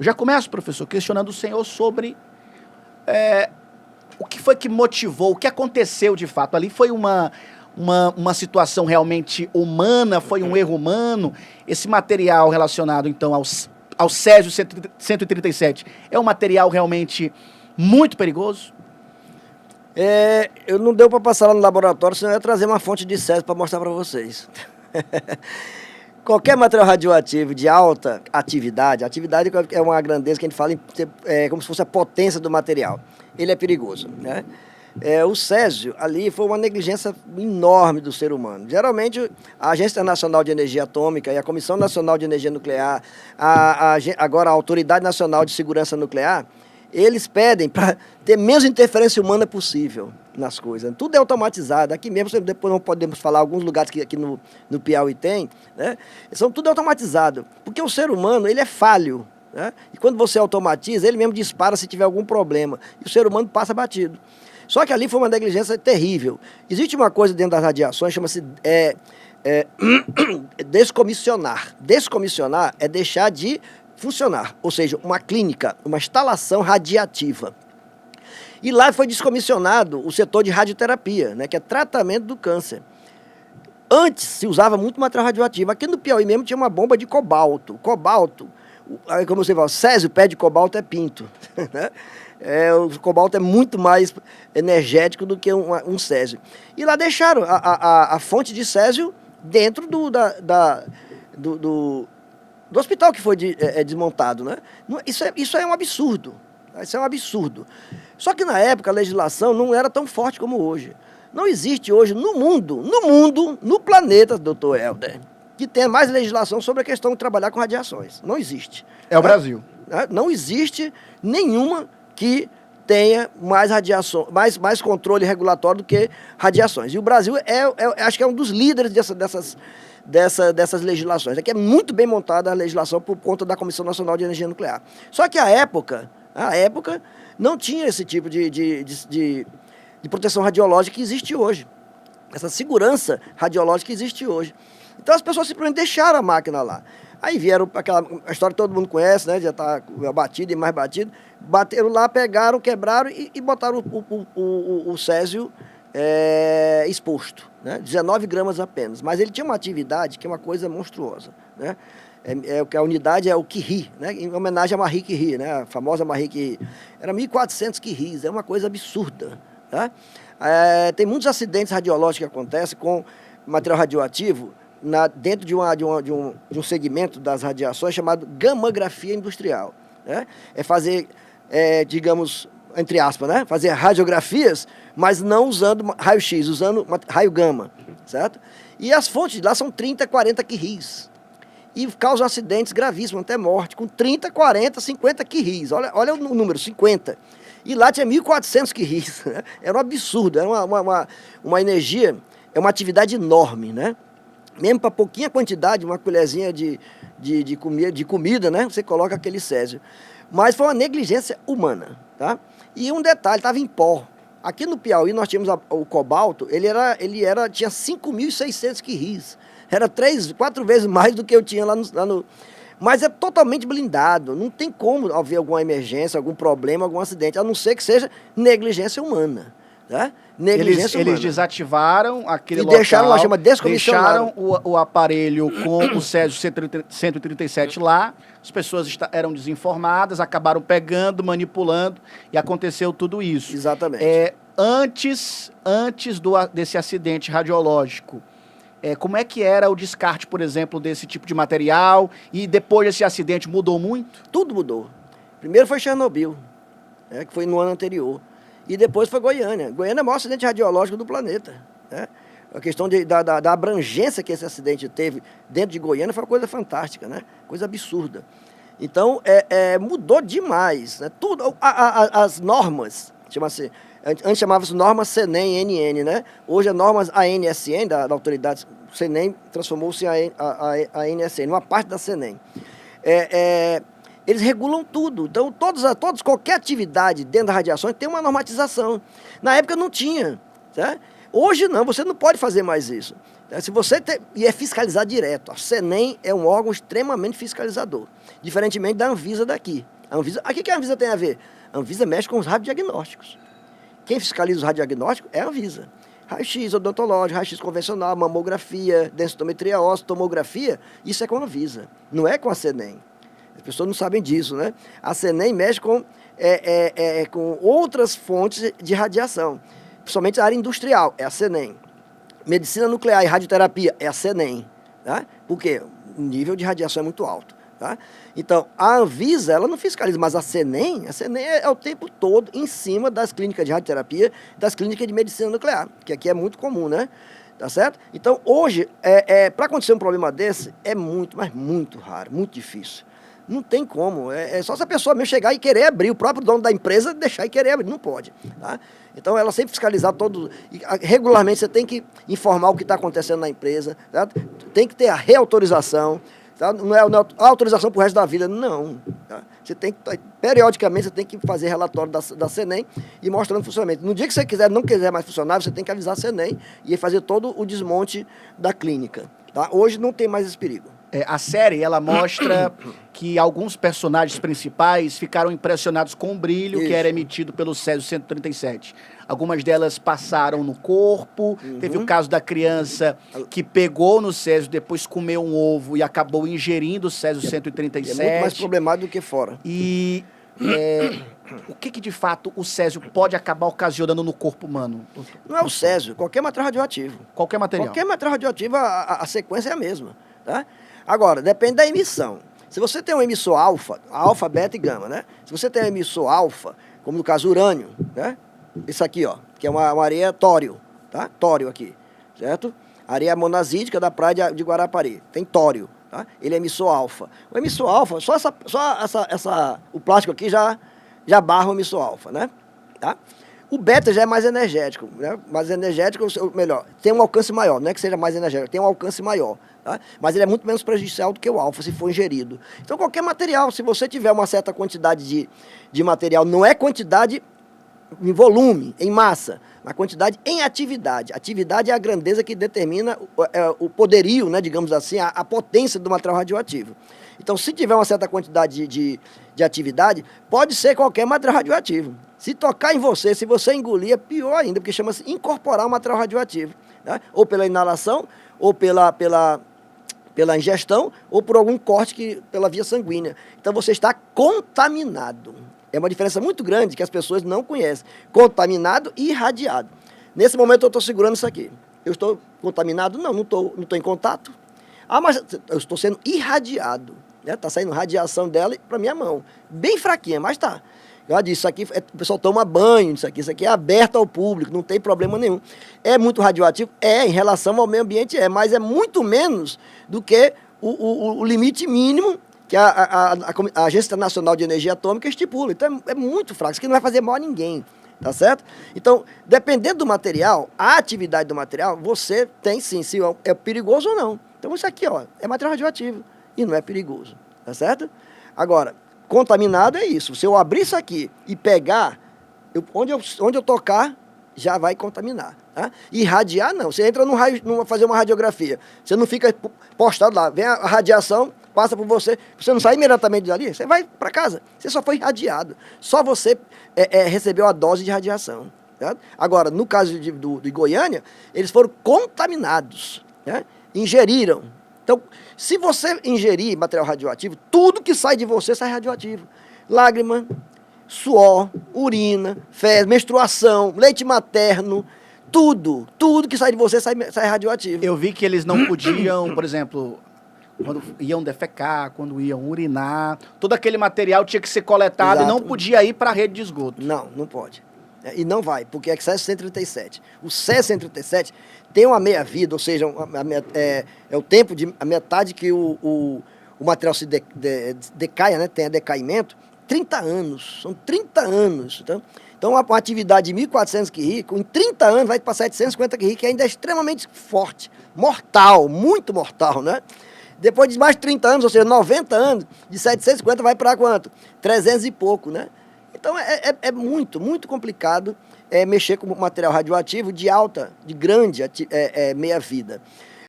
Eu já começo, professor, questionando o senhor sobre o que foi que motivou, o que aconteceu de fato. Ali foi uma situação realmente humana, foi um erro humano. Esse material relacionado, então, ao Césio 137 é um material realmente muito perigoso? Eu não deu para passar lá no laboratório, senão eu ia trazer uma fonte de Césio para mostrar para vocês. Qualquer material radioativo de alta atividade é uma grandeza que a gente fala como se fosse a potência do material. Ele é perigoso, né? O Césio ali foi uma negligência enorme do ser humano. Geralmente, a Agência Internacional de Energia Atômica e a Comissão Nacional de Energia Nuclear, agora a Autoridade Nacional de Segurança Nuclear, eles pedem para ter menos interferência humana possível nas coisas. Tudo é automatizado. Aqui mesmo, depois não podemos falar alguns lugares que aqui no Piauí tem, né? Tudo automatizado. Porque o ser humano, ele é falho, né? E quando você automatiza, ele mesmo dispara se tiver algum problema. E o ser humano passa batido. Só que ali foi uma negligência terrível. Existe uma coisa dentro das radiações, chama-se descomissionar. Descomissionar é deixar de funcionar, ou seja, uma clínica, uma instalação radiativa. E lá foi descomissionado o setor de radioterapia, né, que é tratamento do câncer. Antes se usava muito material radioativo. Aqui no Piauí mesmo tinha uma bomba de cobalto. Cobalto, como você fala, Césio, pé de cobalto é pinto. Né? O cobalto é muito mais energético do que um Césio. E lá deixaram a fonte de Césio dentro do hospital que foi desmontado, né? Isso é um absurdo. Isso é um absurdo. Só que na época a legislação não era tão forte como hoje. Não existe hoje no mundo, no planeta, doutor Helder, que tenha mais legislação sobre a questão de trabalhar com radiações. Não existe. É o Brasil. Não existe nenhuma que tenha mais radiação, mais controle regulatório do que radiações. E o Brasil acho que é um dos líderes dessas legislações. Aqui é muito bem montada a legislação por conta da Comissão Nacional de Energia Nuclear. Só que à época não tinha esse tipo de proteção radiológica que existe hoje. Essa segurança radiológica que existe hoje. Então as pessoas simplesmente deixaram a máquina lá. Aí vieram a história que todo mundo conhece, né? Já está batido e mais batido. Bateram lá, pegaram, quebraram e botaram o Césio exposto, né? 19 gramas apenas. Mas ele tinha uma atividade que é uma coisa monstruosa, né? A unidade é o Curie, né? Em homenagem a Marie Curie, né? A famosa Marie Curie. Era 1.400 Curies, é uma coisa absurda, tá? Tem muitos acidentes radiológicos que acontecem com material radioativo dentro de um segmento das radiações chamado gamografia industrial, né? É fazer, digamos, entre aspas, né? Fazer radiografias, mas não usando raio-x, usando raio gama, certo? E as fontes lá são 30, 40 Curies. E causam acidentes gravíssimos, até morte, com 30, 40, 50 Curies. Olha o número, 50. E lá tinha 1.400 Curies. Né? Era um absurdo, era uma energia, é uma atividade enorme, né? Mesmo para pouquinha quantidade, uma colherzinha de comida, né? Você coloca aquele Césio. Mas foi uma negligência humana, tá? E um detalhe, estava em pó. Aqui no Piauí nós tínhamos o cobalto, tinha 5.600 Curies. Era 3, 4 vezes mais do que eu tinha lá no... Mas é totalmente blindado. Não tem como haver alguma emergência, algum problema, algum acidente, a não ser que seja negligência humana. Tá? Eles desativaram aquele local. E deixaram a chama descomissionada. Deixaram o aparelho com o Césio 137 lá. As pessoas eram desinformadas, acabaram pegando, manipulando e aconteceu tudo isso. Exatamente. Antes desse acidente radiológico, como é que era o descarte, por exemplo, desse tipo de material? E depois desse acidente mudou muito? Tudo mudou. Primeiro foi Chernobyl, que foi no ano anterior. E depois foi Goiânia. Goiânia é o maior acidente radiológico do planeta, né? A questão da abrangência que esse acidente teve dentro de Goiânia foi uma coisa fantástica, né? Coisa absurda. Então, mudou demais, né? Tudo, as normas, chama-se... Antes chamava-se normas CENEM, NN, né? Hoje é normas ANSN, da autoridade CENEM, transformou-se em ANSN, uma parte da CENEM. Eles regulam tudo. Então, qualquer atividade dentro da radiação tem uma normatização. Na época não tinha, certo? Hoje não, você não pode fazer mais isso. Se você e é fiscalizar direto. A CENEM é um órgão extremamente fiscalizador, diferentemente da Anvisa daqui. O que a Anvisa tem a ver? A Anvisa mexe com os radiodiagnósticos. Quem fiscaliza os radiodiagnósticos é a Anvisa. Raio-X odontológico, raio-X convencional, mamografia, densitometria óssea, tomografia, isso é com a Anvisa, não é com a CENEM. As pessoas não sabem disso, né? A CENEM mexe com outras fontes de radiação, principalmente a área industrial, é a CENEM. Medicina nuclear e radioterapia é a CENEM, tá? Por quê? O nível de radiação é muito alto. Tá? Então, a Anvisa, ela não fiscaliza, mas a CENEM é o tempo todo em cima das clínicas de radioterapia, das clínicas de medicina nuclear, que aqui é muito comum, né? Tá certo? Então, hoje, para acontecer um problema desse, é muito, mas muito raro, muito difícil. Não tem como, é só se a pessoa mesmo chegar e querer abrir, o próprio dono da empresa deixar e querer abrir, não pode. Tá? Então, ela sempre fiscalizar regularmente você tem que informar o que está acontecendo na empresa, tá? Tem que ter a reautorização. Tá? Não é autorização para o resto da vida, não. Tá? Você tem que, periodicamente, você tem que fazer relatório da CENEM e mostrando o funcionamento. No dia que você não quiser mais funcionar, você tem que avisar a CENEM e fazer todo o desmonte da clínica. Tá? Hoje não tem mais esse perigo. A série, ela mostra que alguns personagens principais ficaram impressionados com o brilho que era emitido pelo Césio-137. Algumas delas passaram no corpo. Teve o caso da criança que pegou no Césio, depois comeu um ovo e acabou ingerindo o Césio-137. É muito mais problemático do que fora. E o que de fato o Césio pode acabar ocasionando no corpo humano? Não é o Césio, qualquer material radioativo. Qualquer material? Qualquer material radioativo, a sequência é a mesma. Tá? Agora, depende da emissão. Se você tem um emissor alfa, beta e gama, né? Se você tem um emissor alfa, como no caso urânio, né? Isso aqui, ó, que é uma areia tório, tá? Tório aqui, certo? Areia monazítica da praia de Guarapari, tem tório, tá? Ele é emissor alfa. O emissor alfa, o plástico aqui já barra o emissor alfa, né? Tá? O beta já é mais energético, né? Mais energético, ou melhor, tem um alcance maior, não é que seja mais energético, tem um alcance maior. Tá? Mas ele é muito menos prejudicial do que o alfa, se for ingerido. Então, qualquer material, se você tiver uma certa quantidade de material, não é quantidade em volume, em massa, mas quantidade em atividade. Atividade é a grandeza que determina o poderio, né, digamos assim, a potência do material radioativo. Então, se tiver uma certa quantidade de atividade, pode ser qualquer material radioativo. Se tocar em você, se você engolir, é pior ainda, porque chama-se incorporar o material radioativo. Tá? Ou pela inalação, ou pela ingestão, ou por algum corte pela via sanguínea. Então você está contaminado. É uma diferença muito grande que as pessoas não conhecem. Contaminado e irradiado. Nesse momento eu estou segurando isso aqui. Eu estou contaminado? Não estou em contato. Ah, mas eu estou sendo irradiado. Está saindo radiação dela para minha mão. Bem fraquinha, mas está. Eu disse, isso aqui, o pessoal toma banho, isso aqui é aberto ao público, não tem problema nenhum. É muito radioativo? Em relação ao meio ambiente mas é muito menos do que o limite mínimo que a Agência Internacional de Energia Atômica estipula. Então é muito fraco, isso aqui não vai fazer mal a ninguém, tá certo? Então, dependendo do material, a atividade do material, você tem sim, se é perigoso ou não. Então isso aqui, ó, é material radioativo e não é perigoso, tá certo? Agora, contaminado é isso. Se eu abrir isso aqui e pegar, onde eu tocar, já vai contaminar. Tá? Irradiar, não. Você entra fazer uma radiografia. Você não fica postado lá. Vem a radiação, passa por você. Você não sai imediatamente dali, você vai para casa. Você só foi irradiado. Só você recebeu a dose de radiação. Tá? Agora, no caso de Goiânia, eles foram contaminados. Né? Ingeriram. Então, se você ingerir material radioativo, tudo que sai de você sai radioativo. Lágrima, suor, urina, fezes, menstruação, leite materno, tudo que sai de você sai radioativo. Eu vi que eles não podiam, por exemplo, quando iam defecar, quando iam urinar, todo aquele material tinha que ser coletado. Exato. E não podia ir para a rede de esgoto. Não pode. E não vai, porque é Césio-137. O Césio-137 tem uma meia-vida, ou seja, é o tempo de a metade que o material se decaia, né, tem decaimento, 30 anos. São 30 anos. Então uma atividade de 1.400 QI, em 30 anos vai para 750 QI, que ainda é extremamente forte, mortal, muito mortal, né? Depois de mais de 30 anos, ou seja, 90 anos, de 750 vai para quanto? 300 e pouco, né? Então é muito, muito complicado é mexer com material radioativo de grande meia-vida.